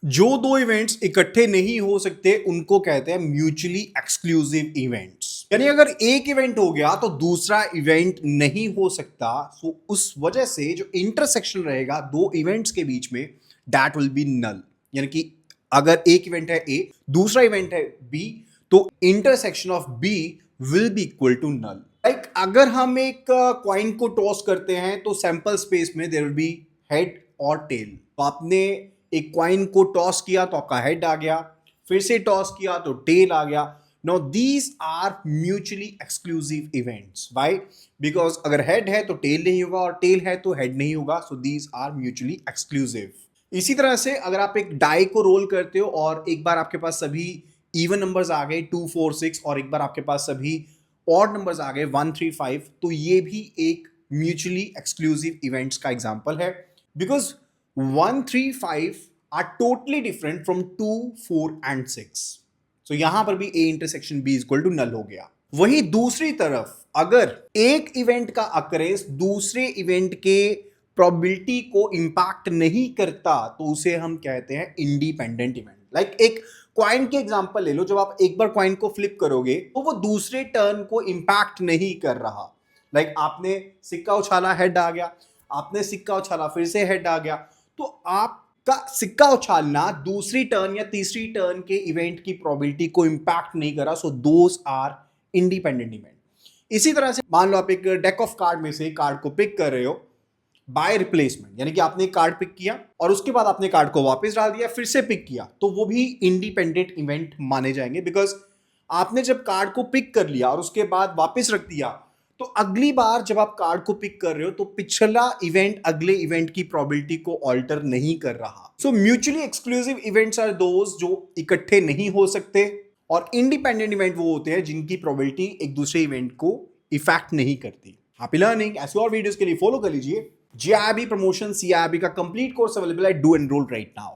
जो दो इवेंट्स इकट्ठे नहीं हो सकते उनको कहते हैं म्यूचुअली एक्सक्लूसिव इवेंट्स। यानी अगर एक इवेंट हो गया तो दूसरा इवेंट नहीं हो सकता। सो उस वजह से जो इंटरसेक्शन रहेगा दो इवेंट्स के बीच में, दैट विल बी नल। यानी कि अगर एक इवेंट है ए, दूसरा इवेंट है बी, तो intersection of B will be equal to null. Like अगर हम एक कॉइन को टॉस करते हैं तो सैंपल स्पेस में देयर विल बी हेड और टेल। तो आपने एक क्वाइन को टॉस किया तो आपका हेड आ गया, फिर से टॉस किया तो टेल आ गया। Now these are mutually exclusive events. Why? Because अगर हेड है तो टेल नहीं होगा और टेल है तो हेड नहीं होगा। So these are mutually exclusive. इसी तरह से अगर आप एक डाई को रोल करते हो और एक बार आपके पास सभी इवन नंबर्स आ गए 2 4 6 और एक बार आपके पास सभी ऑड नंबर्स आ गए 1 3 5, तो ये भी एक म्यूचुअली एक्सक्लूसिव इवेंट्स का एग्जांपल है। Because 1 3 5 are totally different from 2 4 and 6। so यहां पर भी A intersection B equal to null हो गया। वहीं दूसरी तरफ अगर एक इवेंट का अकरेंस दूसरे इवेंट के प्रोबेबिलिटी को इंपैक्ट नहीं करता तो उसे हम कहते हैं इंडिपेंडेंट इवेंट। लाइक एक क्वाइन के एग्जांपल ले लो, जब आप एक बार क्वाइन को फ्लिप करोगे तो वो दूसरे टर्न को इंपैक्ट नहीं कर रहा। लाइक आपने सिक्का उछाला, हेड आ गया, आपने सिक्का उछाला, फिर से हेड आ गया, तो आपका सिक्का उछालना दूसरी टर्न या तीसरी टर्न के इवेंट की प्रोबेबिलिटी को इंपैक्ट नहीं करा। So those are independent event. इसी तरह से मान लो आप एक डेक ऑफ कार्ड में से कार्ड को पिक कर रहे हो बाय रिप्लेसमेंट, यानी कि आपने एक कार्ड पिक किया और उसके बाद आपने कार्ड को वापस डाल दिया, फिर से पिक किया, तो वो भी इंडिपेंडेंट इवेंट माने जाएंगे। बिकॉज आपने जब कार्ड को पिक कर लिया और उसके बाद वापस रख दिया, तो अगली बार जब आप कार्ड को पिक कर रहे हो तो पिछला इवेंट अगले इवेंट की प्रोबेबिलिटी को ऑल्टर नहीं कर रहा। So mutually exclusive events are those जो इकट्ठे नहीं हो सकते, और इंडिपेंडेंट इवेंट वो होते हैं जिनकी प्रोबेबिलिटी एक दूसरे इवेंट को इफेक्ट नहीं करती। Happy learning. ऐसे और वीडियोस के लिए फॉलो कर लीजिए जीआईबी प्रमोशन। सीआईबी का कंप्लीट कोर्स अवेलेबल है। Do enrol right now.